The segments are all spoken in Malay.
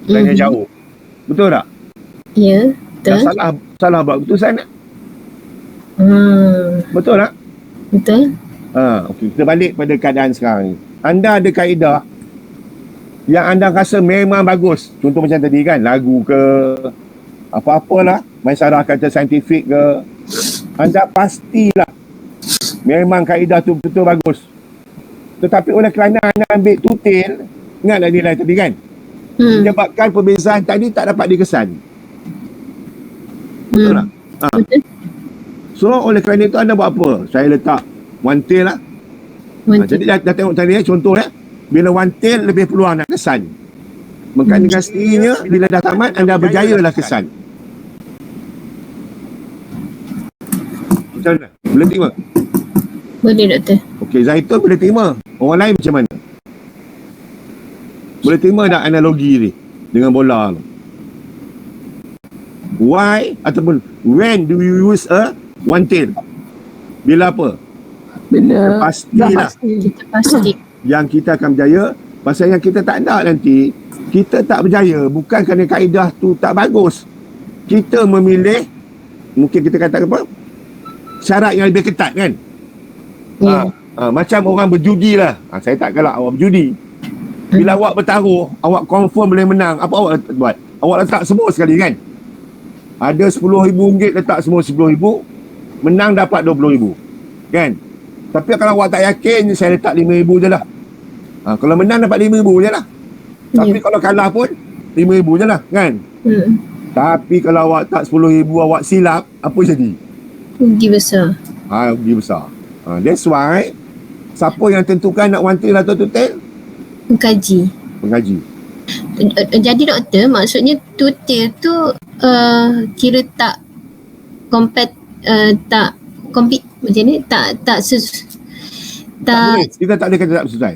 dan yang jauh. Betul tak? Ya, betul. Salah buat keputusan tak? Betul tak? Betul. Okey, kita balik pada keadaan sekarang. Anda ada kaedah yang anda rasa memang bagus. Contoh macam tadi kan, lagu ke apa-apalah, masalah kata saintifik ke, anda pastilah memang kaedah tu betul bagus. Tetapi oleh kerana anda ambil tutil, ingatlah nilai tadi kan, menyebabkan perbezaan tadi tak dapat dikesan. Betul tak? So oleh kerana itu anda buat apa? Saya letak one tail lah. Jadi dah tengok tadi contoh bila one tail lebih peluang nak kesan. Maka dengan sendirinya bila dah tamat anda berjaya lah kesan. Macam mana? Boleh terima? Boleh, Doktor. Okey, Zaitun boleh terima. Orang lain macam mana? Boleh terima tak analogi ni dengan bola tu? Why ataupun when do you use a one tail? Bila apa? Bila pastilah Kita pasti. yang kita akan berjaya. Pasal yang kita tak nak nanti, kita tak berjaya bukan kerana kaedah tu tak bagus. Kita memilih, mungkin kita kata apa, syarat yang lebih ketat kan. Macam orang berjudi lah. Saya tak galak awak berjudi. Bila awak bertaruh, awak confirm boleh menang, apa awak buat? Awak letak semua sekali kan. Ada RM10,000 letak semua RM10,000, menang dapat RM20,000 kan. Tapi kalau awak tak yakin, saya letak RM5,000 je lah. Kalau menang dapat RM5,000 je lah. Tapi kalau kalah pun RM5,000 je lah kan. Tapi kalau awak tak RM10,000, awak silap, apa jadi? Rugi besar. Rugi besar. That's why siapa yang tentukan nak one tail atau two tail? Pengkaji. Jadi Doktor, maksudnya two tail tu kira tak compete macam ni, tak boleh. Kita tak boleh kata tak sesuai.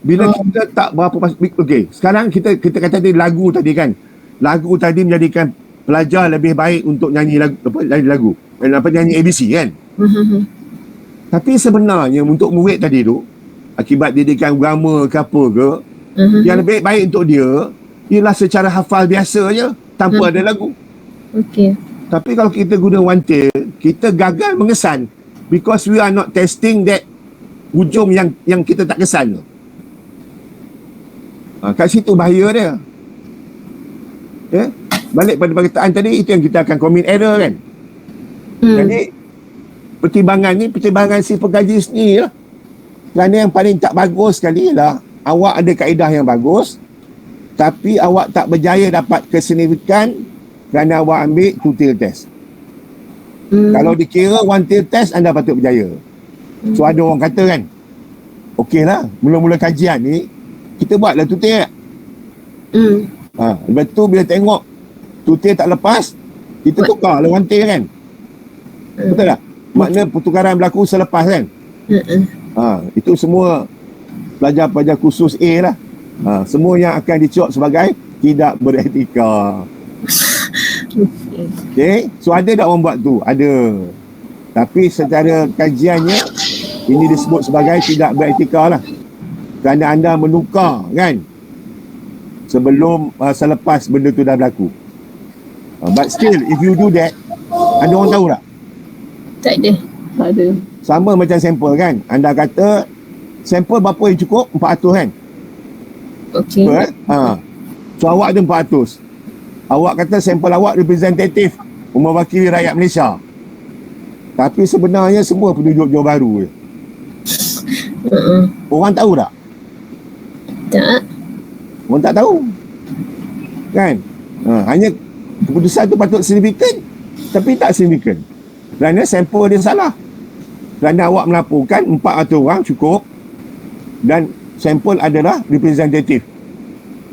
Bila kita tak berapa okey, sekarang kita kata tadi lagu tadi kan. Lagu tadi menjadikan pelajar lebih baik untuk nyanyi lagu. Nyanyi ABC kan. Tapi sebenarnya untuk murid tadi tu, akibat didikan agama ke apa ke, yang lebih baik untuk dia ialah secara hafal biasa je tanpa ada lagu. Okey. Tapi kalau kita guna one tail, kita gagal mengesan because we are not testing that hujung yang kita tak kesan tu. Kat situ bahaya dia. Balik pada perkataan tadi, itu yang kita akan commit error kan. Jadi pertimbangan si pengkaji sendiri lah. Kerana yang paling tak bagus sekali ialah awak ada kaedah yang bagus, tapi awak tak berjaya dapat kesignifikan kerana awak ambil two tail test. Kalau dikira one tail test, anda patut berjaya. So ada orang kata kan, okey lah, mula-mula kajian ni kita buatlah two tail. Lepas tu bila tengok two tail tak lepas, kita tukar lah one tail kan. Betul tak? Makna pertukaran berlaku selepas kan. Itu semua pelajar-pelajar khusus A lah. Semua yang akan dicop sebagai tidak beretika. Okay. So ada tak orang buat tu? Ada. Tapi secara kajiannya ini disebut sebagai tidak beretika lah. Kerana anda menukar kan sebelum selepas benda tu dah berlaku. But still, if you do that, ada orang tahu tak? Tak ada. Sama macam sampel kan. Anda kata sampel berapa yang cukup? 400 kan? Okey. So awak ada 400. Awak kata sampel awak representatif mewakili rakyat Malaysia. Tapi sebenarnya semua penduduk Johor Bahru je. Orang tahu tak? Tak. Orang tak tahu. Kan? Hanya keputusan tu patut signifikan, tapi tak signifikan. Kerana sampel dia salah. Kerana awak melaporkan 400 orang cukup dan sampel adalah representatif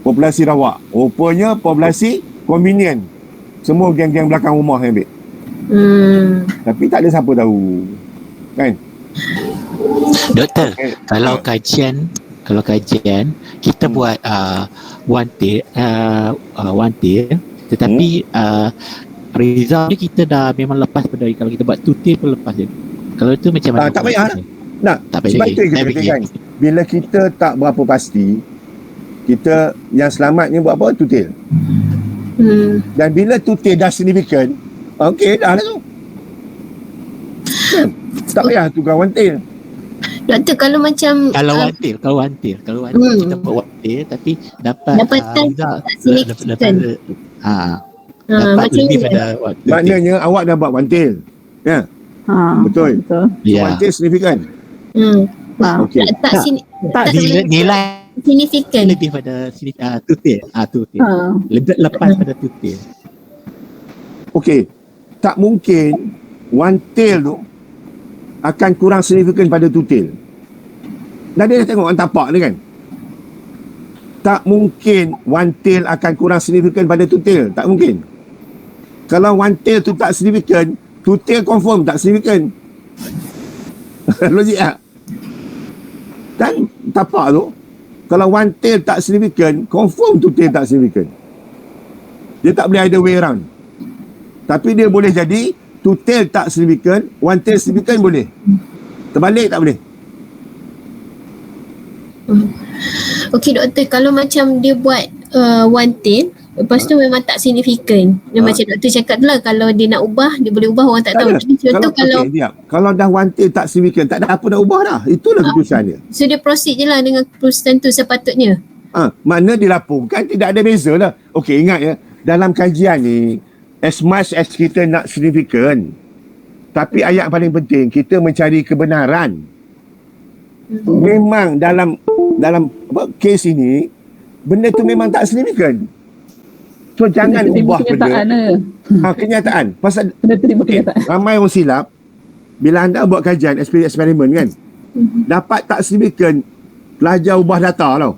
populasi Rawak. Rupanya populasi convenient. Semua geng-geng belakang rumah yang ambil. Tapi tak ada siapa tahu. Kan? Doktor, kalau kajian kita buat one tail tetapi result ni kita dah memang lepas pada kalau kita buat two tail pun lepas je. Kalau tu macam mana? Tak payah lah. Tak payah. sebab itu yang kita katakan, bila kita tak berapa pasti, Kita yang selamatnya buat apa? Tutil. Dan bila tutil dah signifikan, okey dah lah tu. Kan? Tak payah tukar one tail. Doktor, kalau macam Kalau one tail kita buat one tail tapi dapat dapatan result tak signifikan. dapat macam lebih ni. pada what two tail. Maknanya awak dah buat one tail. Ya, betul. Ya. One tail signifikan. Okey. Tak Nilai signifikan. lebih pada two tail. Two tail. Lebih lepas pada two tail. Okey. Tak mungkin one tail tu akan kurang signifikan pada two tail. Dan dia dah tengok orang tapak ni kan. Tak mungkin one tail akan kurang signifikan pada two tail. Tak mungkin. Kalau one tail tu tak signifikan, two tail confirm tak signifikan. Logik tak? Dan tapak tu, kalau one tail tak signifikan, confirm two tail tak signifikan. Dia tak boleh either way around. Tapi dia boleh jadi two tail tak signifikan, one tail signifikan boleh. Terbalik tak boleh. Okey doktor, kalau macam dia buat one tail, lepas tu memang tak signifikan. Dia macam doktor cakap tu lah, kalau dia nak ubah, dia boleh ubah, orang tak tahu. Tapi contoh kalau dah one tail tak signifikan, tak ada apa nak ubah dah. Itulah keputusan dia. So dia proceed je lah dengan keputusan tu sepatutnya. Mana dilaporkan tidak ada beza lah. Okey, ingat ya, dalam kajian ni, as much as kita nak signifikan, tapi ayat paling penting, kita mencari kebenaran. Memang dalam kes ini, benda tu memang tak signifikan. So jangan ubah benda. Kenyataan. Pasal ramai orang silap, bila anda buat kajian, eksperimen kan, dapat tak signifikan, pelajar ubah data tau.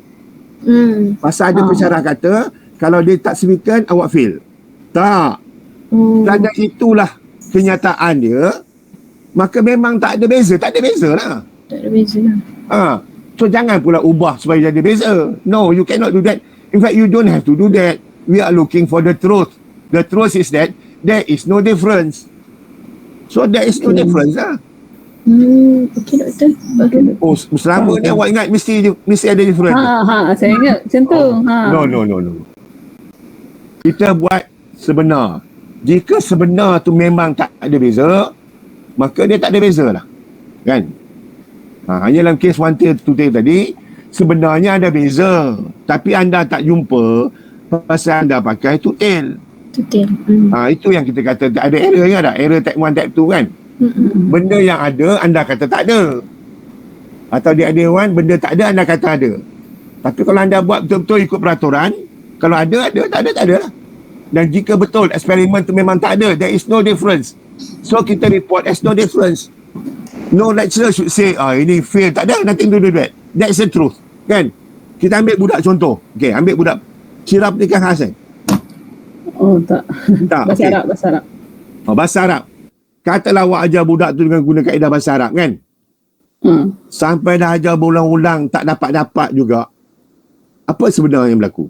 Pasal ada pensyarah kata, kalau dia tak signifikan, awak fail. Tak. Dan itulah kenyataan dia, maka memang tak ada beza. Tak ada beza lah. Tak ada beza lah. So jangan pula ubah supaya jadi beza. No, you cannot do that. In fact, you don't have to do that. We are looking for the truth. The truth is that there is no difference. So there is no difference lah. Okey doktor. Oh, selama ni awak ingat mesti ada difference. Saya ingat macam tu. No. Kita buat sebenar. Jika sebenar tu memang tak ada beza, maka dia tak ada beza lah. Kan? Hanya dalam kes one tail two tail tadi, sebenarnya ada beza. Tapi anda tak jumpa pasal anda pakai two tail. Two tail. Itu yang kita kata tak ada error, ingat tak? Error type 1, type 2 kan? Benda yang ada, anda kata tak ada. Atau dia ada one, benda tak ada, anda kata ada. Tapi kalau anda buat betul-betul ikut peraturan, kalau ada, tak ada lah. Dan jika betul eksperimen tu memang tak ada, there is no difference. So kita report as no difference. No lecturer should say, ini fail, tak ada, nothing to do with that. That's the truth. Kan? Kita ambil budak contoh. Okay, ambil budak Syirah Pernikahan Hasan. Tak. Bahasa Arab. Bahasa Arab. Katalah awak ajar budak tu dengan guna kaedah bahasa Arab kan? Sampai dah ajar berulang-ulang, tak dapat-dapat juga. Apa sebenarnya yang berlaku?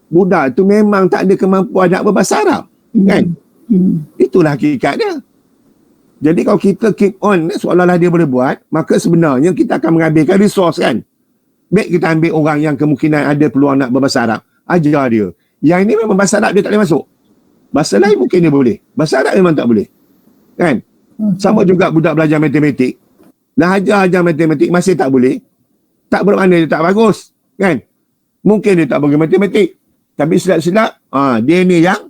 Budak tu memang tak ada kemampuan nak berbahasa Arab. Kan? Itulah hakikat dia. Jadi kalau kita keep on seolah-olah dia boleh buat, maka sebenarnya kita akan mengambilkan resource kan. Baik kita ambil orang yang kemungkinan ada peluang nak berbahasa Arab, ajar dia. Yang ini memang bahasa Arab dia tak boleh masuk. Bahasa lain mungkin dia boleh. Bahasa Arab memang tak boleh. Kan? Sama juga budak belajar matematik. Dah ajar matematik masih tak boleh. Tak bermakna dia tak bagus. Kan? Mungkin dia tak bagus matematik. Tapi silap-silap, dia ni yang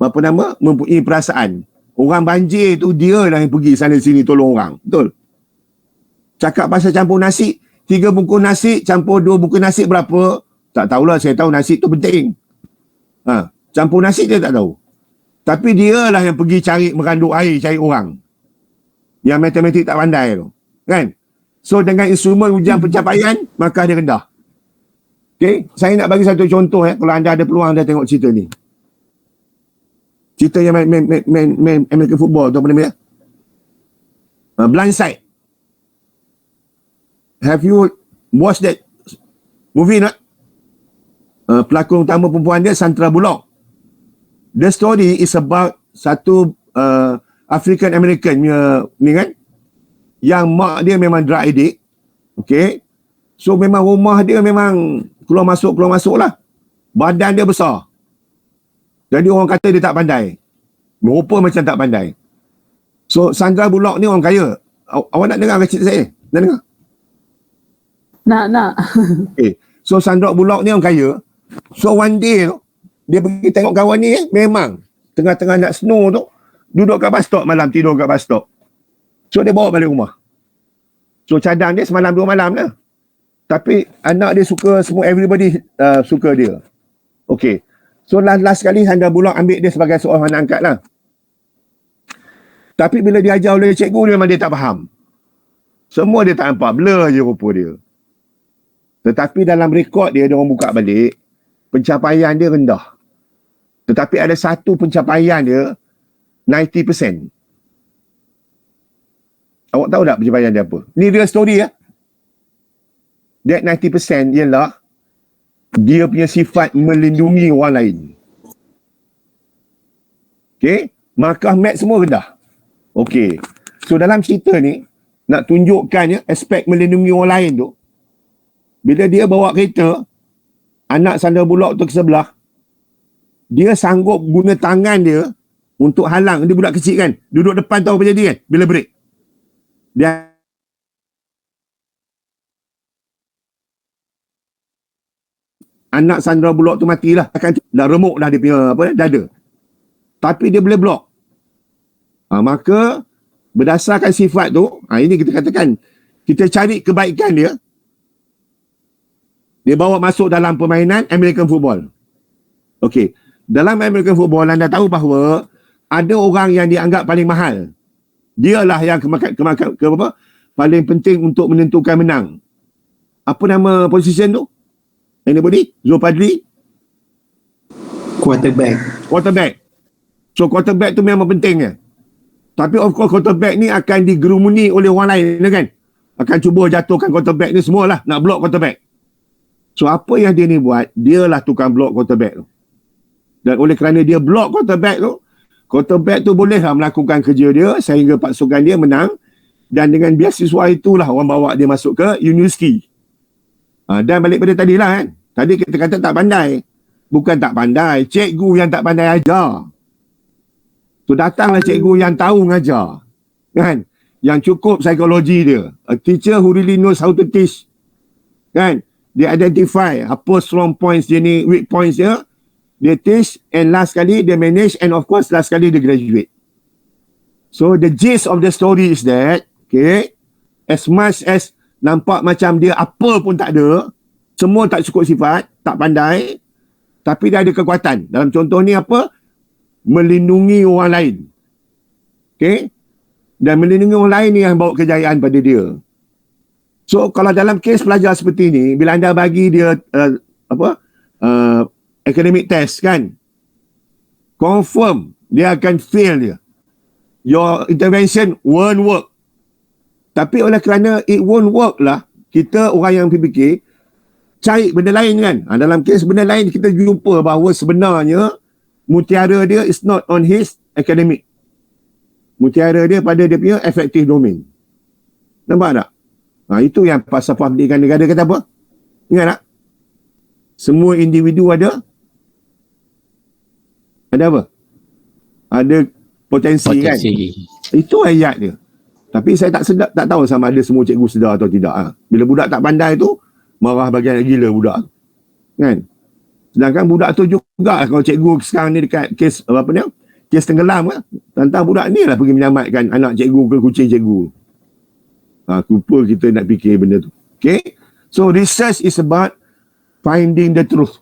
mempunyai perasaan. Orang banjir tu dia lah yang pergi sana sini tolong orang. Betul? Cakap pasal campur nasi, 3 bungkus nasi campur 2 bungkus nasi berapa? Tak tahulah, saya tahu nasi tu penting. Campur nasi dia tak tahu. Tapi dia lah yang pergi cari meranduk air, cari orang. Yang matematik tak pandai tu. Kan? So dengan instrumen ujian pencapaian, maka dia rendah. Okay? Saya nak bagi satu contoh kalau anda ada peluang anda tengok cerita ni. Cerita yang main American football tu apa namanya? Blindside. Have you watched that movie not? Pelakon utama perempuan dia Sandra Bullock. The story is about satu African American ni kan, yang mak dia memang drug addict. Okay. So memang rumah dia memang keluar masuk lah. Badan dia besar. Jadi orang kata dia tak pandai. Merupa macam tak pandai. So Sandra Bullock ni orang kaya. Awak nak dengar cerita saya? Nak dengar? Nak. Okay. So Sandra Bullock ni orang kaya. So one day tu, dia pergi tengok kawan ni, memang tengah-tengah nak snow tu, duduk kat bus stop malam, tidur kat bus stop. So dia bawa balik rumah. So cadang dia semalam 2 malam lah. Tapi anak dia suka, semua everybody suka dia. Okay. So last sekali Sandra Bullock ambil dia sebagai seorang anak angkat lah. Tapi bila diajar oleh cikgu dia, memang dia tak faham. Semua dia tak nampak, blur je rupa dia. Tetapi dalam rekod dia, orang buka balik, pencapaian dia rendah. Tetapi ada satu pencapaian dia 90%. Awak tahu tak pencapaian dia apa? Ni real story ya. That 90% ialah dia punya sifat melindungi orang lain. Okay? Markah math semua rendah. Okay. So dalam cerita ni, nak tunjukkan ya, aspek melindungi orang lain tu, bila dia bawa kereta, anak Sandra Bullock tu ke sebelah, dia sanggup guna tangan dia untuk halang. Dia budak kecil kan, duduk depan tahu apa jadi kan, bila break. Dia anak Sandra Bullock tu matilah, akan dah remuk dah dia punya apa dada. Tapi dia boleh block. Maka berdasarkan sifat tu, ini kita katakan kita cari kebaikan dia. Dia bawa masuk dalam permainan American football. Okey, dalam American football anda tahu bahawa ada orang yang dianggap paling mahal. Dialah yang paling penting untuk menentukan menang. Apa nama position tu? Anybody? Zulfadli? Quarterback. So quarterback tu memang pentingnya. Tapi of course quarterback ni akan digerumuni oleh orang lain kan? Akan cuba jatuhkan quarterback ni semualah, nak block quarterback. So apa yang dia ni buat, dialah tukang block quarterback tu. Dan oleh kerana dia block quarterback tu bolehlah melakukan kerja dia sehingga pasukan dia menang. Dan dengan beasiswa itulah orang bawa dia masuk ke universiti. Dan balik pada tadi lah kan. Tadi kita kata tak pandai. Bukan tak pandai. Cikgu yang tak pandai ajar. So datanglah cikgu yang tahu ngajar. Kan? Yang cukup psikologi dia. A teacher who really knows how to teach. Kan? Dia identify apa strong points dia ni, weak points dia. Dia teach and last kali dia manage and of course last kali dia graduate. So the gist of the story is that, okay, as much as nampak macam dia apa pun tak ada, semua tak cukup sifat, tak pandai, tapi dia ada kekuatan. Dalam contoh ni apa? Melindungi orang lain. Okay? Dan melindungi orang lain ni yang bawa kejayaan pada dia. So kalau dalam kes pelajar seperti ni, bila anda bagi dia academic test kan, confirm dia akan fail dia. Your intervention won't work. Tapi oleh kerana it won't work lah, kita orang yang fikir cari benda lain kan. Dalam kes benda lain kita jumpa bahawa sebenarnya mutiara dia is not on his academic. Mutiara dia pada dia punya effective domain. Nampak tak? Itu yang falsafah pendidikan negara kata apa? Ingat tak? Semua individu ada apa? Ada potensi. Kan? Itu ayat dia. Tapi saya tak tahu sama ada semua cikgu sedar atau tidak. Bila budak tak pandai tu, marah bagian gila budak. Kan? Sedangkan budak tu juga, kalau cikgu sekarang ni dekat kes kes tenggelam kan, tentang budak ni lah pergi menyelamatkan anak cikgu ke kucing cikgu. Lupa kita nak fikir benda tu. Okay? So research is about finding the truth.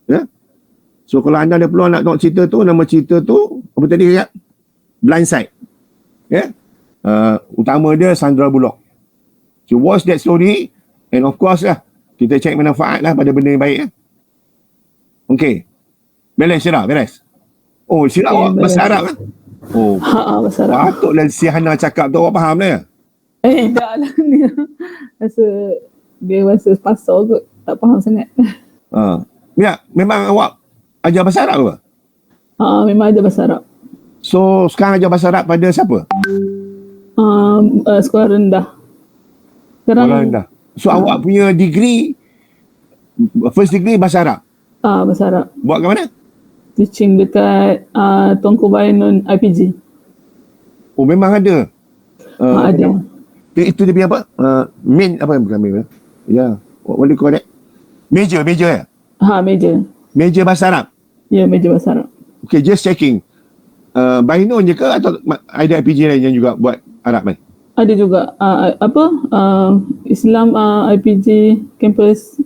Yeah? So kalau anda ada peluang nak tengok cerita tu, nama cerita tu apa tadi kata? Blind Side. Yeah? Utama dia Sandra Bullock. So watch that story and of course lah kita cek manfaat lah pada benda yang baik. Okay. Beres Syirah, beres. Oh Syirah awak bahasa Arab kan? Oh. Bahasa Arab. Patutlah si Hana cakap tu awak faham lah. Tak lah ni. Dia rasa pasal kot. Tak faham sangat. Ya, memang awak ajar bahasa Arab ke? Memang ajar bahasa Arab. So sekarang ajar bahasa Arab pada siapa? Sekolah rendah. Sekarang sekolah rendah. So awak punya degree, first degree bahasa Arab. Bahasa Arab. Buat kat mana? Teaching dekat Tunku Bayanun IPG. Oh memang ada. Ada. Itu dia punya apa? Main apa bukan main? Ya. What do you call that? Major ya? Meja. Major bahasa Arab. Ya, meja bahasa Arab. Okay, just checking. Bainun je ke atau ada IPG lain yang juga buat Arab kan? Ada juga Islam IPG campus.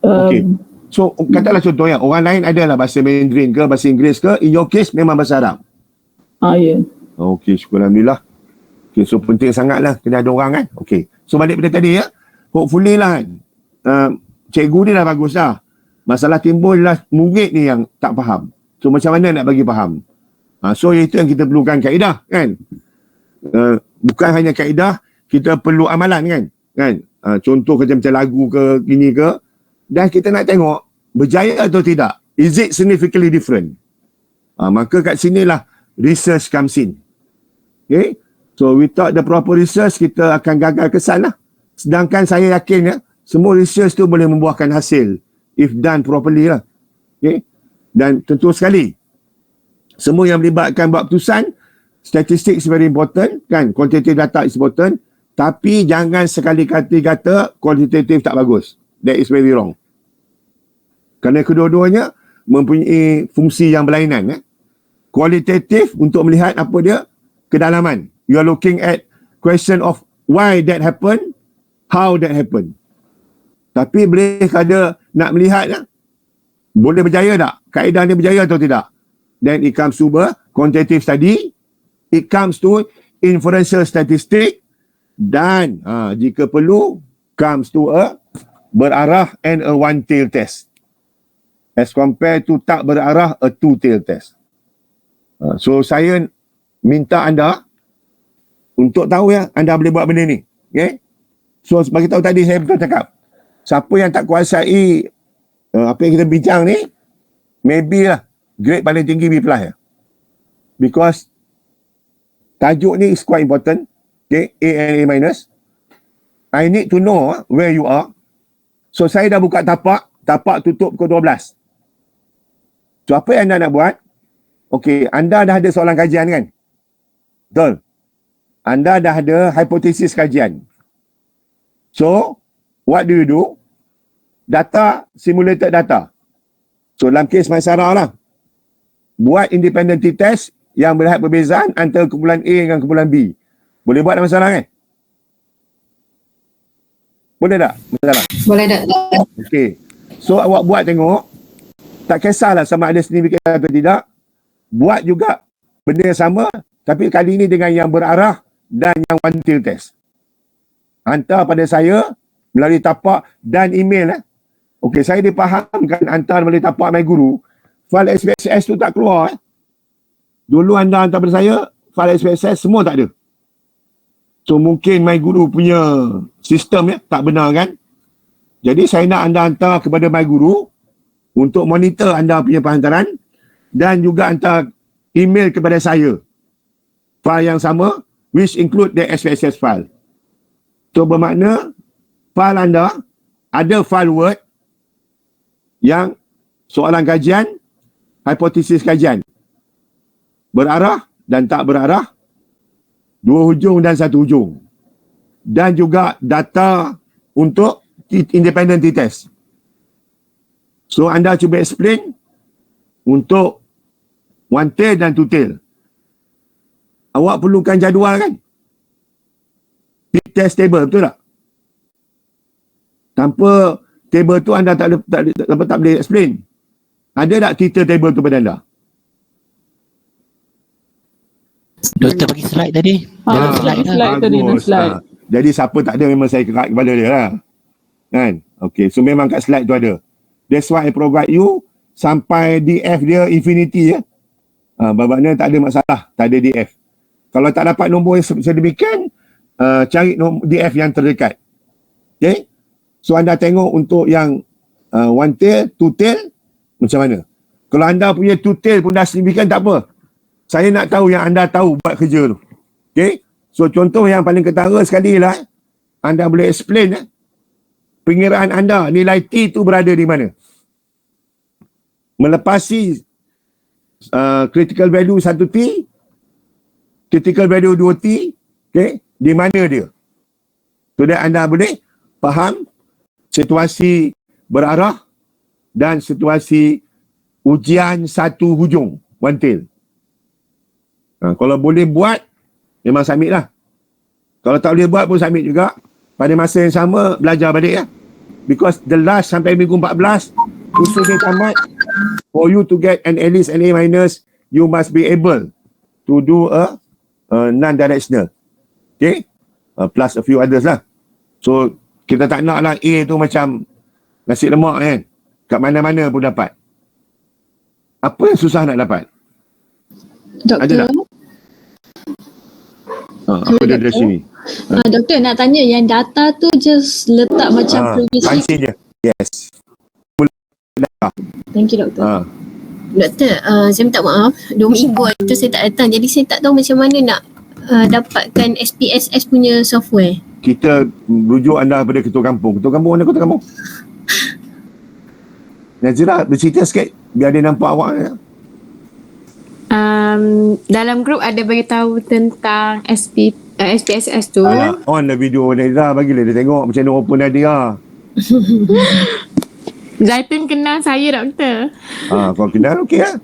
Okay. So katalah contohnya orang lain adalah bahasa Mandarin ke bahasa Inggeris ke, in your case memang bahasa Arab. Ya. Okay, syukur Alhamdulillah. Okay, so penting sangat lah kena ada orang kan. Okay, so balik pada tadi ya, hopefully lah kan, cikgu ni dah bagus dah. Masalah timbul lah murid ni yang tak faham. So macam mana nak bagi faham? So itu yang kita perlukan kaedah kan. Bukan hanya kaedah, kita perlu amalan kan. Contoh macam lagu ke gini ke, dan kita nak tengok berjaya atau tidak. Is it significantly different? Maka kat sinilah research comes in. Okay. So without the proper research, kita akan gagal kesan lah. Sedangkan saya yakin ya, semua research tu boleh membuahkan hasil if done properly lah. Okay. Dan tentu sekali, semua yang melibatkan buat keputusan, statistik is very important kan, quantitative data is important, tapi jangan sekali-kali kata quantitative tak bagus. That is very wrong. Kerana kedua-duanya mempunyai fungsi yang berlainan. Kualitatif untuk melihat apa dia kedalaman. You are looking at question of why that happened, how that happened. Tapi boleh kada nak melihat boleh berjaya tak? Kaedah ni berjaya atau tidak? Then it comes to quantitative study, it comes to inferential statistic, dan jika perlu comes to a berarah and a one-tail test. As compared to tak berarah, a two-tail test. So saya minta anda untuk tahu ya, anda boleh buat benda ni. Okay? So sebagai tahu tadi saya betul cakap, siapa yang tak kuasai apa yang kita bincang ni, maybe lah grade paling tinggi B+ ya. Because tajuk ni is quite important. Okay, A and A-. I need to know where you are. So saya dah buka tapak tutup pukul 12. So apa yang anda nak buat? Okay, anda dah ada soalan kajian kan? Betul? Anda dah ada hipotesis kajian. So, what do you do? Data, simulated data. So, dalam kes Maisarah lah, buat independent t-test yang melihat perbezaan antara kumpulan A dengan kumpulan B. Boleh buat dalam masalah kan? Boleh tak? Masalah? Boleh tak? Okay. So, awak buat tengok. Tak kisahlah sama ada signifikan atau tidak. Buat juga benda yang sama, tapi kali ini dengan yang berarah dan yang one-tail test. Hantar pada saya melalui tapak dan email. Okey, saya dipahamkan hantar melalui tapak MyGuru. File SPSS tu tak keluar. Dulu anda hantar pada saya, file SPSS semua tak ada. So mungkin MyGuru punya sistem tak benar kan. Jadi saya nak anda hantar kepada MyGuru untuk monitor anda punya penghantaran, dan juga hantar email kepada saya file yang sama which include the SPSS file. So bermakna file anda ada file Word yang soalan kajian, hipotesis kajian, berarah dan tak berarah, dua hujung dan satu hujung, dan juga data untuk independent t-test. So anda cuba explain untuk one tail dan two tail. Awak perlukan jadual kan? T-test table, betul tak? Tanpa table tu anda tak boleh explain. Ada tak Twitter table tu pada anda? Doktor bagi slide tadi. Dalam slide dah. Slide tadi, ada slide. Jadi siapa tak ada memang saya kerat kepada dia lah. Kan? Okay, so memang kat slide tu ada. That's why I provide you sampai DF dia infinity ya. Babaknya tak ada masalah, tak ada DF. Kalau tak dapat nombor yang sedemikian, cari DF yang terdekat. Okay? So anda tengok untuk yang one tail, two tail, macam mana? Kalau anda punya two tail pun dah sedemikian, tak apa. Saya nak tahu yang anda tahu buat kerja tu. Okay? So contoh yang paling ketara sekali lah, anda boleh explain pengiraan anda nilai T tu berada di mana? Melepasi critical value 1T, critical value 2T, okay, di mana dia? So that anda boleh faham situasi berarah dan situasi ujian satu hujung, one tail. Kalau boleh buat, memang submit lah. Kalau tak boleh buat pun submit juga. Pada masa yang sama, belajar balik ya. Because the last sampai minggu 14, usul dia tamat, for you to get an at least an A-, you must be able to do a non-directional. Okay? Plus a few others lah. So, kita tak nak lah A tu macam nasi lemak kan. Kat mana-mana pun dapat. Apa yang susah nak dapat? Ada Doktor. tak? Apa dia dari sini? Doktor nak tanya yang data tu just letak macam previously. Pansin je. Yes. Thank you doktor. Doktor, saya minta maaf. 2 minggu tu saya tak datang. Jadi saya tak tahu macam mana nak dapatkan SPSS punya software. Kita rujuk anda pada ketua kampung. Ketua kampung mana ketua kampung? Nazira, bercerita sikit biar dia nampak awak. Dalam grup ada beritahu tentang SPSS tu. On lah video Nazira, bagilah dia tengok macam mana open Nadia. Zaitun kenal saya doktor. Kau kenal, okey lah.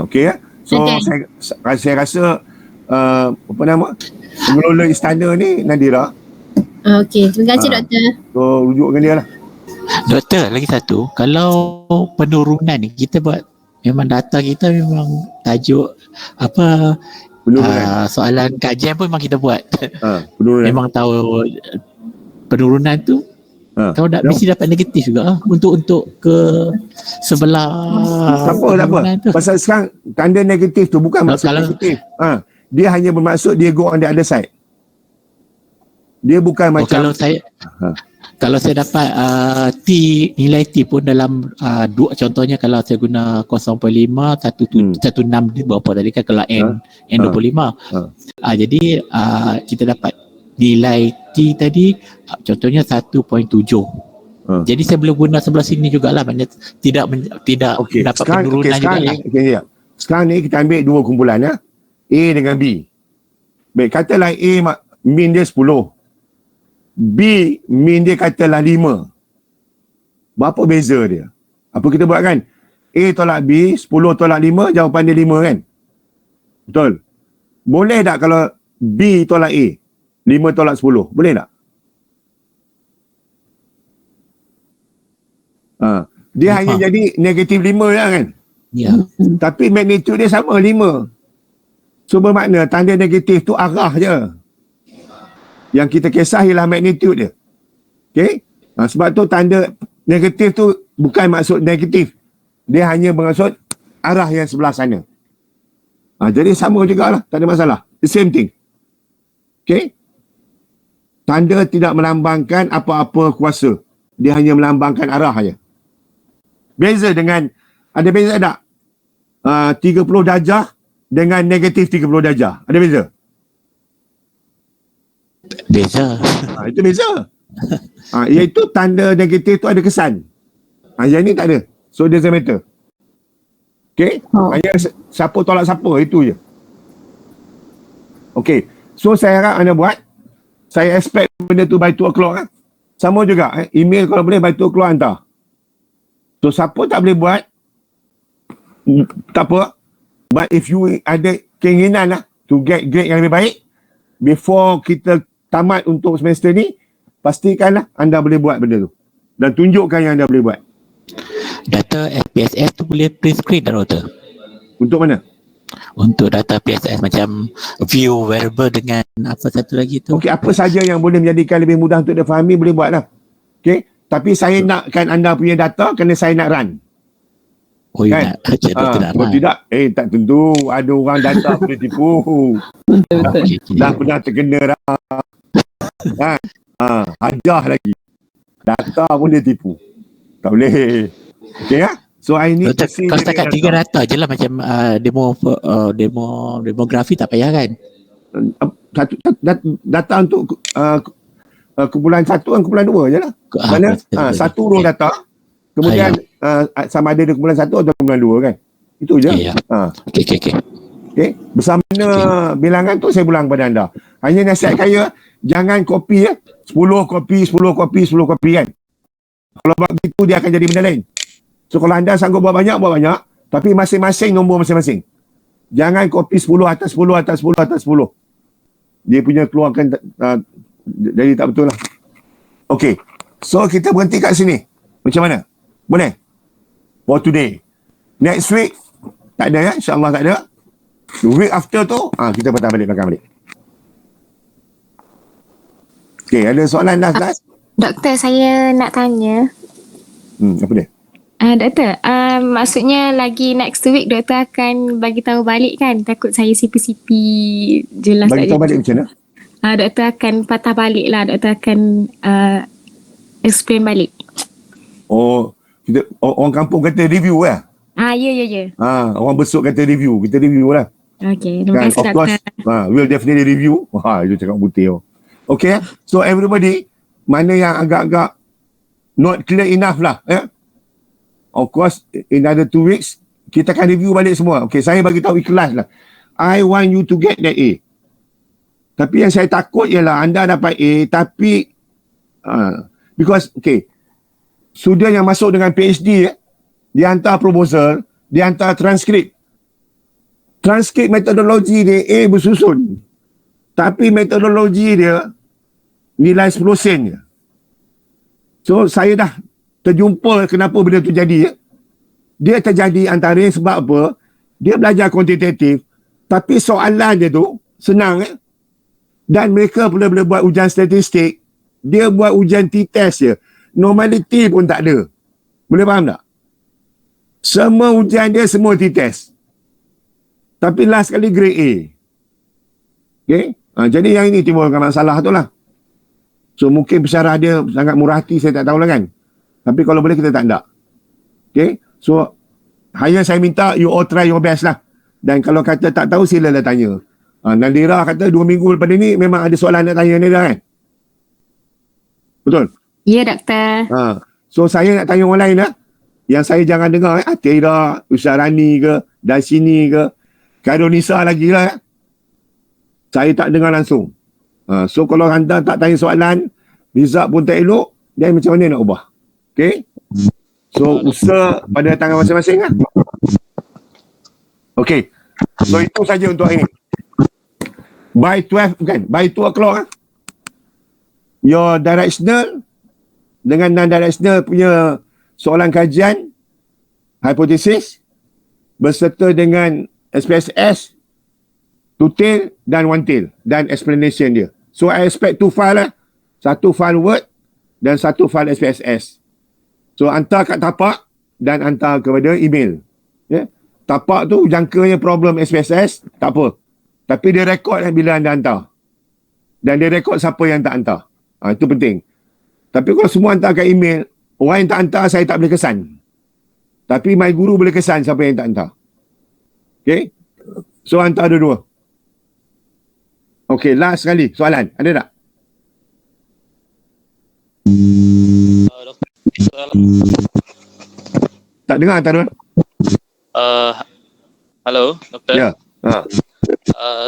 Okey lah. So, Okay. saya rasa apa nama? Pengelola istana ni Nadira. Okey, terima kasih doktor. So, rujuk dengan dia lah. Doktor, lagi satu, kalau penurunan ni kita buat, memang data kita memang tajuk apa, Penurunan. soalan kajian pun memang kita buat. Penurunan. Memang tahu penurunan tu kau mesti dapat negatif juga untuk ke sebelah Tak apa. penurunan tu. Pasal sekarang tanda negatif tu bukan maksud Kalau- negatif. Dia hanya bermaksud dia go on the other side. Dia bukan macam Kalau saya dapat T, nilai T pun dalam dua, contohnya kalau saya guna 0.5 16 dia berapa tadi kan, kalau N 25. Jadi kita dapat nilai T tadi contohnya 1.7. Jadi saya boleh guna sebelah sini jugalah, maknanya tidak dapat penurunan jugalah. Sekarang ni kita ambil dua kumpulan ya. A dengan B. Baik, katalah A min dia 10. B min dia katalah 5. Berapa beza dia? Apa kita buat kan? A tolak B, 10 tolak 5, jawapan dia 5 kan? Betul? Boleh tak kalau B tolak A? 5 tolak 10. Boleh tak? Dia hanya jadi negatif 5 lah kan? Ya. Tapi magnitude dia sama 5. So bermakna tanda negatif tu arah je. Yang kita kisah ialah magnitude dia. Okay? Sebab tu tanda negatif tu bukan maksud negatif. Dia hanya bermaksud arah yang sebelah sana. Jadi sama jugalah. Tak ada masalah. The same thing. Okay? Tanda tidak melambangkan apa-apa kuasa. Dia hanya melambangkan arah saja. Beza dengan, ada beza tak? 30 darjah dengan negatif 30 darjah. Ada beza? Beza. Itu beza. Iaitu tanda negatif tu ada kesan. Yang ni tak ada. So doesn't matter. Okay? Hanya siapa tolak siapa, itu je. Okay. So saya harap anda buat. Saya expect benda tu by 2 o'clock. Sama juga. Email kalau boleh by 2 o'clock hantar. So siapa tak boleh buat, tak apa. But if you ada keinginan lah to get grade yang lebih baik, before kita tamat untuk semester ni, pastikanlah anda boleh buat benda tu. Dan tunjukkan yang anda boleh buat. Data SPSS tu boleh print screen tak doktor? Untuk mana? Untuk data PSS macam view variable dengan apa satu lagi tu. Okey, apa saja yang boleh menjadikan lebih mudah untuk dia fahami, boleh buat lah. Okey, tapi saya nakkan anda punya data kerana saya nak run. Oh, kan? Kalau tidak, tak tentu. Ada orang data boleh tipu. Dah pernah terkena dah. Kan? Hajah lagi. Data pun dia tipu. Tak boleh. Okey ya? So I need to see. Kalau setakat 3 data je lah macam demografi tak payah kan? data untuk kumpulan 1 dan kumpulan 2 je lah. Mana satu row data, kemudian sama ada di kumpulan 1 atau kumpulan 2 kan. Itu je. Okey. Bersama bilangan tu saya ulang pada anda. Hanya nasihat saya, jangan copy 10 kopi kan. Kalau buat begitu dia akan jadi benda lain. So kalau anda sanggup buat banyak, tapi masing-masing nombor masing-masing. Jangan copy 10 atas 10 atas 10 atas 10. Dia punya keluarkan jadi tak betul lah. Okey. So kita berhenti kat sini. Macam mana? Boleh? For today. Next week tak ada ya, insya-Allah tak ada. The week after tu kita patah balik belakang balik. Okey, ada soalan last? Doktor, saya nak tanya. Apa dia? Doktor, maksudnya lagi next week doktor akan bagi tahu balik kan? Takut saya sipi-sipi jelas. Bagi tahu balik macam mana? Doktor akan patah balik lah. Doktor akan explain balik. Orang kampung kata review lah. Ya. Orang besok kata review. Kita review lah. Okay, terima kasih of course, we'll definitely review. Itu cakap putih. Okay, so everybody, mana yang agak-agak not clear enough lah. Of course, in another 2 weeks, kita akan review balik semua. Okay, saya bagi tahu ikhlas lah. I want you to get that A. Tapi yang saya takut ialah anda dapat A, tapi because, okay, student yang masuk dengan PhD, dia hantar proposal, dia hantar transkrip. Transkrip metodologi dia A bersusun. Tapi metodologi dia nilai 10 sen je. So saya dah terjumpa kenapa benda tu jadi. Dia terjadi antara sebab apa? Dia belajar kuantitatif, tapi soalan dia tu senang dan mereka boleh buat ujian statistik. Dia buat ujian t-test je. Normality pun tak ada. Boleh faham tak? Semua ujian dia semua t-test. Tapi last kali grade A. Okay? Jadi yang ini timbulkan masalah tu lah. So mungkin pesyarah dia sangat murah hati, saya tak tahu lah kan. Tapi kalau boleh kita tak nak. Okay? So hanya saya minta you all try your best lah. Dan kalau kata tak tahu silalah tanya. Nadira kata 2 minggu lepas ni memang ada soalan nak tanya Nadira kan? Betul? Ya, doktor. So saya nak tanya orang lain lah. Yang saya jangan dengar Atira, Ustaz Rani ke, Dasini ke, Kairunisa lagi lah. Saya tak dengar langsung. So kalau anda tak tanya soalan, result pun tak elok, dan macam mana nak ubah? Okay? So usaha pada tangan masing-masing lah. Okay. So itu saja untuk hari ini. By 12, bukan, by 2 o'clock your directional dengan non-directional punya soalan kajian, hipotesis, berserta dengan SPSS, two tail dan one tail, dan explanation dia. So I expect 2 file lah. 1 file Word dan 1 file SPSS. So hantar kat tapak dan hantar kepada email. Tapak tu jangkanya problem SPSS, tak apa. Tapi dia rekod bila anda hantar. Dan dia rekod siapa yang tak hantar. Itu penting. Tapi kalau semua hantar kat email, orang yang tak hantar saya tak boleh kesan. Tapi my guru boleh kesan siapa yang tak hantar. Okay? So hantar dua-dua. Okay, last sekali soalan. Ada tak? Tak dengar hantar dua. Halo, doktor. Ya.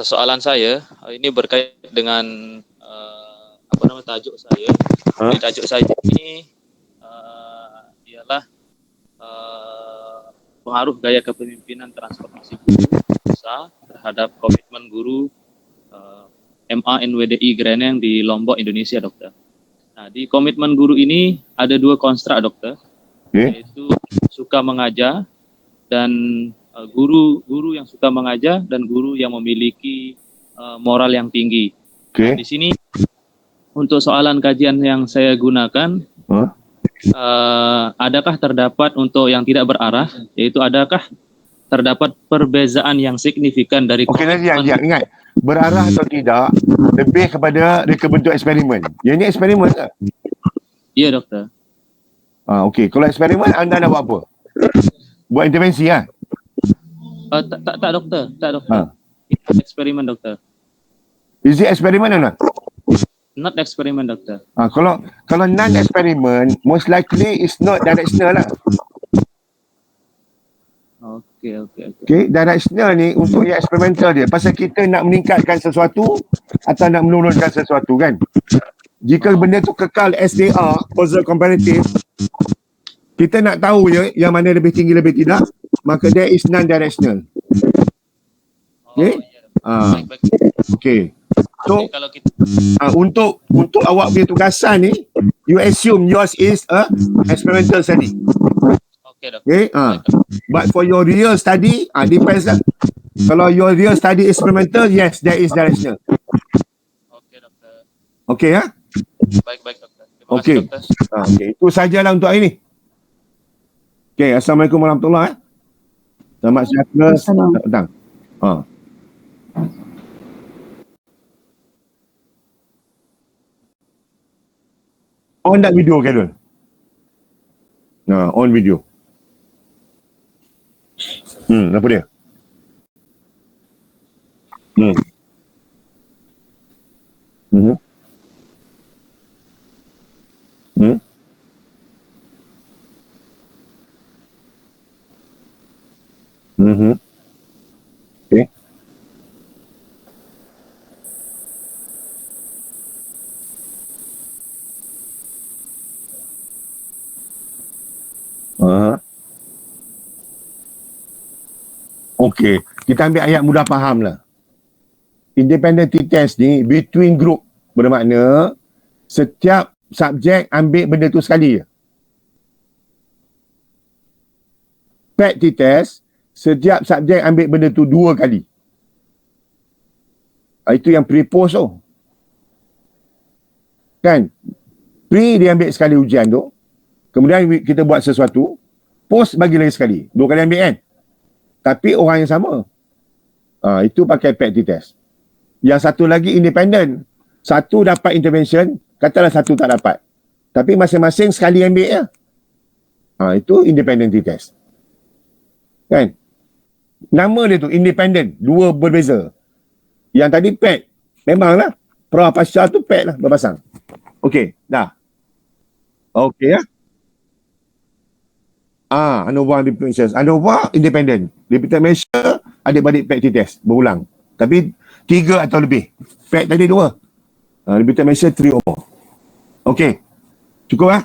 Soalan saya ini berkait dengan tajuk saya. Tajuk saya ini ialah pengaruh gaya kepemimpinan transformasi guru terhadap komitmen guru MA NWDI Greneng di Lombok, Indonesia, dokter. Nah, di komitmen guru ini ada 2 konstruk, dokter. Yaitu suka mengajar dan guru yang suka mengajar dan guru yang memiliki moral yang tinggi. Nah, di sini untuk soalan kajian yang saya gunakan, adakah terdapat untuk yang tidak berarah, yaitu adakah terdapat perbezaan yang signifikan dari nanti ingat, berarah atau tidak lebih kepada reka bentuk eksperimen. Yang ini eksperimen tak? Iya, dokter. Okey, kalau eksperimen anda nak buat apa? Buat intervensi lah? Tak dokter. Eksperimen, dokter. Is it experiment or not? Not experiment, dokter. Kalau non-experiment, most likely is not directional lah. Oke. Okay, directional ni untuk yang eksperimental dia. Pasal kita nak meningkatkan sesuatu atau nak menurunkan sesuatu kan. Jika benda tu kekal as they are, causal comparative, kita nak tahu je yang mana lebih tinggi lebih tidak, maka there is non-directional. Okay? Baik. Okay. So, Oke, kalau kita untuk awak punya tugasan ni, you assume yours is a experimental study. oke, dokter. Okay? But for your real study, depends lah. Kalau your real study is experimental, yes, there is directional. Oke, dokter. Okay, ha? Baik, dokter. Terima Okey. kasih, dokter. Okay. Itu sajalah untuk hari ni. Okay, Assalamualaikum warahmatullahi wabarakatuh. Selamat sejahtera. Assalam. Selamat petang. On that video, Khairul. On video. Apa dia? Mhm. Okay. Okey, kita ambil ayat mudah faham lah. Independent test ni between group, bermakna setiap subjek ambil benda tu sekali je. PET test, setiap subjek ambil benda tu 2 kali. Itu yang pre-post tu. Kan? Pre dia ambil sekali ujian tu, kemudian kita buat sesuatu, post bagi lagi sekali. 2 kali ambil kan? Tapi orang yang sama. Itu pakai PET test. Yang satu lagi independent. Satu dapat intervention, katalah satu tak dapat. Tapi masing-masing sekali ambil ya. Itu independent test. Kan? Nama dia tu independent, 2 berbeza. Yang tadi PET, memanglah pra pasca tu PET lah berpasang. Okey, dah. Okey ya. ANOVA differentials. ANOVA independent. Repeated measure, adik-beradik PET test berulang. Tapi 3 atau lebih. PET tadi 2. Repeated measure 3 or more. Okey. Cukup lah.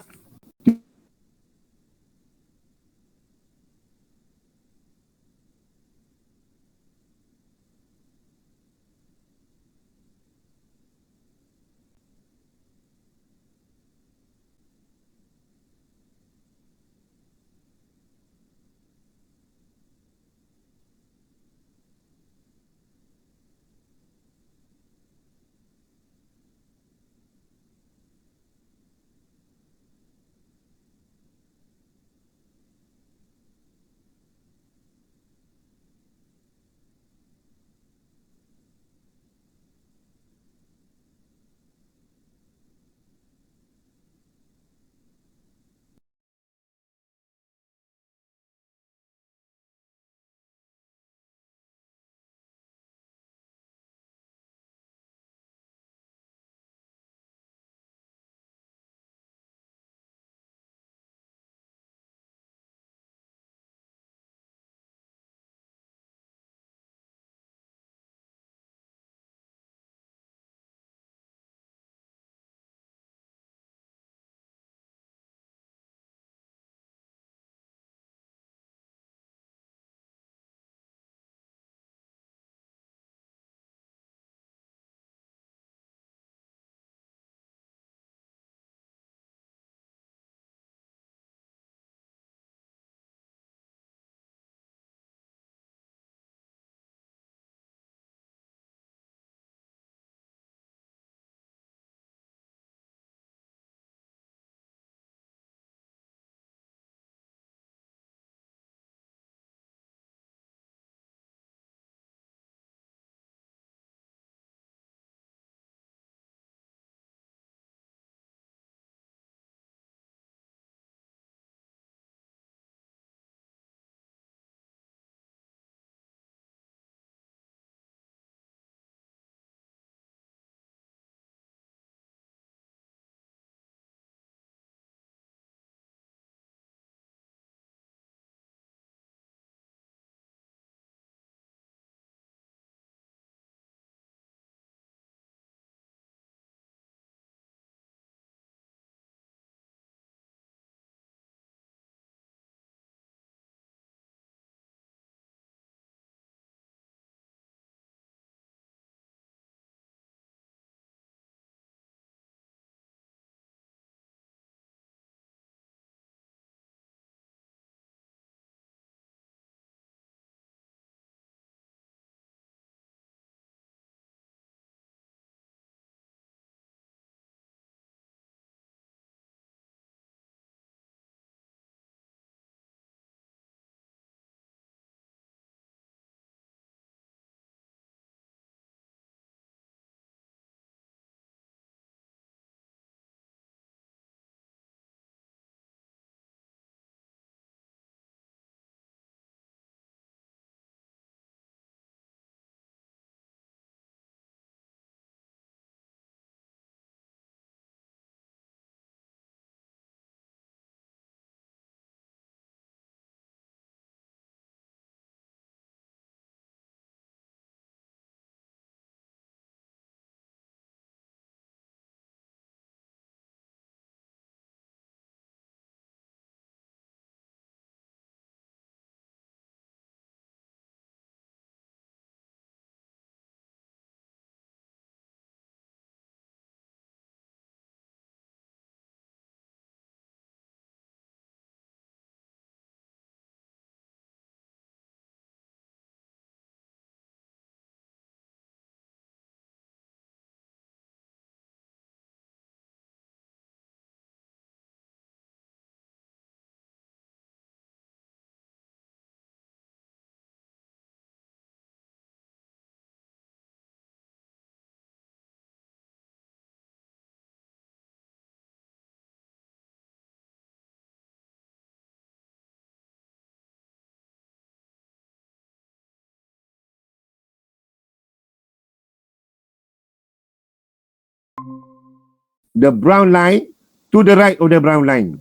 the brown line to the right of the brown line,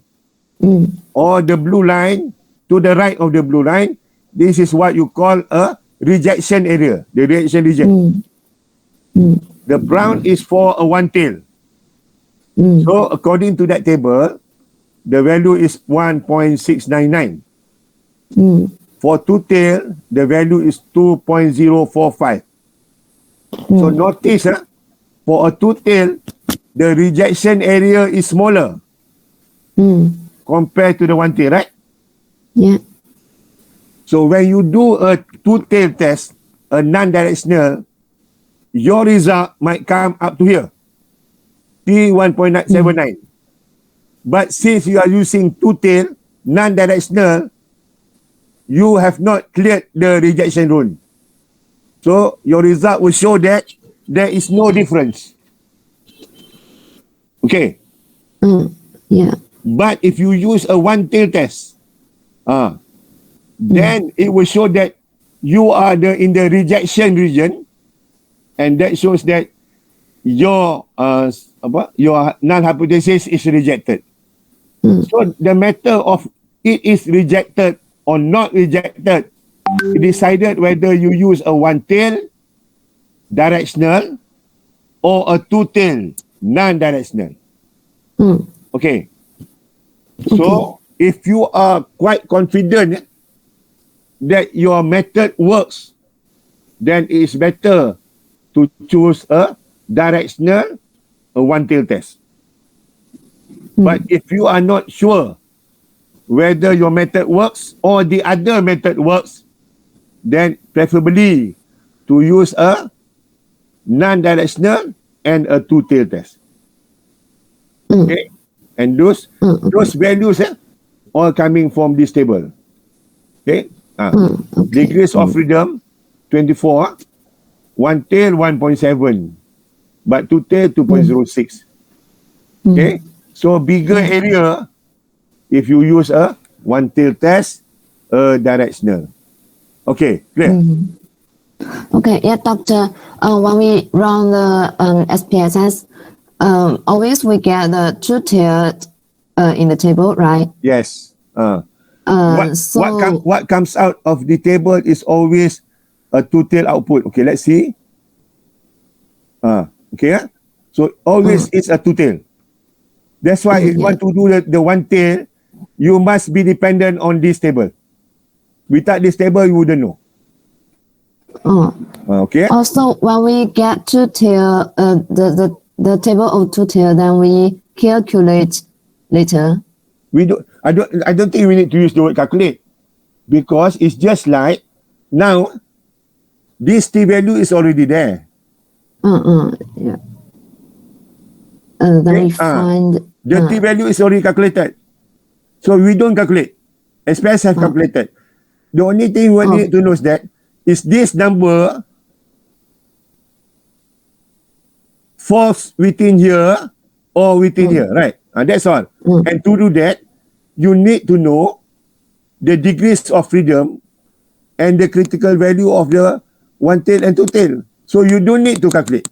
or the blue line to the right of the blue line. This is what you call a rejection area, the rejection region. The brown is for a one tail. So according to that table, the value is 1.699. For two tail, the value is 2.045. So notice, for a two tail, the rejection area is smaller compared to the one tail, right? Yeah. So when you do a two tail test, a non-directional, your result might come up to here, T1.79. But since you are using two tail, non-directional, you have not cleared the rejection rule. So your result will show that there is no difference. Okay. Yeah. But if you use a one tail test, then it will show that you are in the rejection region, and that shows that your null hypothesis is rejected. So the matter of it is rejected or not rejected, it decided whether you use a one tail directional or a two tail non-directional. Okay. So if you are quite confident that your method works, then it is better to choose a directional, a one tail test. But if you are not sure whether your method works or the other method works, then preferably to use a non-directional and a two tail test. Okay, and those values all coming from this table. Okay, degrees of freedom 24, one tail 1.7, but two tail 2.06. Okay, so bigger area if you use a one tail test, a directional. Okay, clear? Okay, yeah, doctor. When we run the SPSS, always we get the two tailed in the table, right? Yes. So What comes out of the table is always a two tail output. Okay, let's see. Okay, so always it's a two tail. That's why if you want to do the one tail, you must be dependent on this table. Without this table, you wouldn't know. Okay. Also, when we get two tail, the table of two tail, then we calculate later. I don't think we need to use the word calculate, because it's just like now this t value is already there. Yeah. Then we find the t value is already calculated, so we don't calculate. SPS have calculated. The only thing we need to know is that is this number falls within here or within here, right? That's all. And to do that, you need to know the degrees of freedom and the critical value of the one tail and two tail. So you don't need to calculate.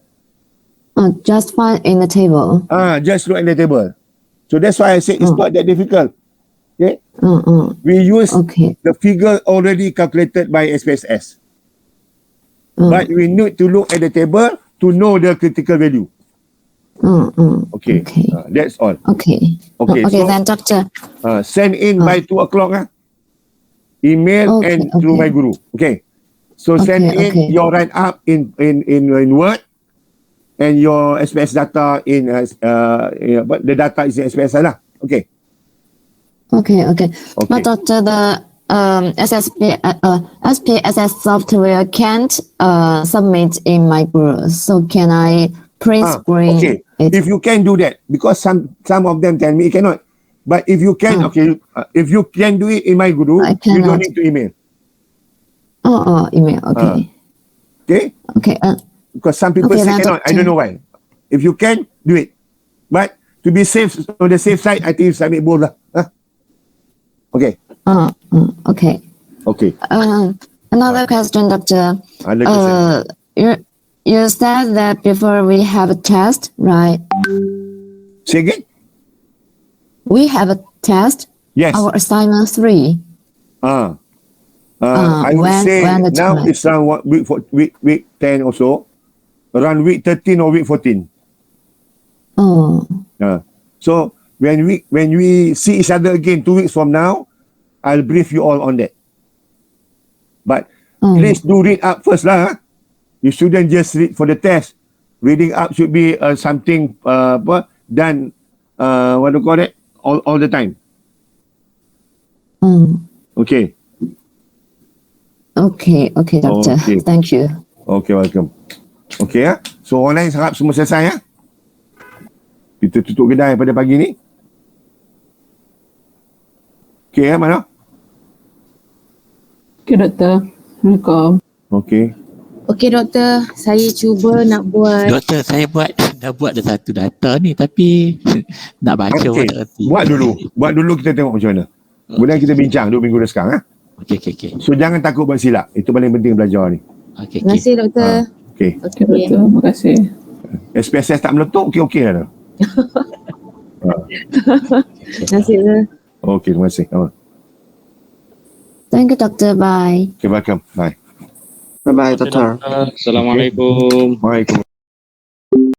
Just find in the table. Just look at the table. So that's why I say it's not that difficult. Okay. We use the figure already calculated by SPSS. But we need to look at the table to know the critical value. Okay. That's all. Okay, so, then doctor. Send in by 2 o'clock. Email and through my guru. Okay. So send in your write up in Word and your SPS data in but the data is in SPS lah. Okay. Okay. But doctor, the SPSS software can't submit in my group. So can I print screen? Okay. If you can do that, because some of them tell me you cannot. But if you can, if you can do it in my group, you don't need to email. Email. Okay. Okay. Because some people say cannot. I don't know why. If you can, do it. But to be safe, on the safe side, I think you submit both lah. Okay. Okay. Okay. Another question, doctor. you said that before we have a test, right? Say again? We have a test, Yes. our assignment 3. I would say when the now time? it's around week 10 or so, around week 13 or week 14. Oh, So when we see each other again 2 weeks from now, I'll brief you all on that. But please do read up first lah. You shouldn't just read for the test. Reading up should be something done what do you call it all the time. Okay. okay, doctor. Okay. Thank you. Okay, welcome. Okay ya. So orang lain harap semua selesai ya. Kita tutup kedai pada pagi ni. Okay ya, mana? Okay, doktor. Assalamualaikum. Okay. Okey doktor, saya cuba nak buat. Doktor, saya dah buat dah satu data ni tapi nak baca pun tak reti. Buat dulu kita tengok macam mana. Kemudian kita bincang 2 minggu dah sekarang. Okey. So jangan takut buat silap. Itu paling penting belajar ni. Okey. Terima kasih doktor. Okay. Okay, doktor. Terima kasih. SPSS tak meletup, okey dah. Terima kasih doktor. Okay, terima kasih. Thank you, doctor. Bye. Okay, welcome. Bye. Bye-bye, doktor. Assalamualaikum. Waalaikumsalam.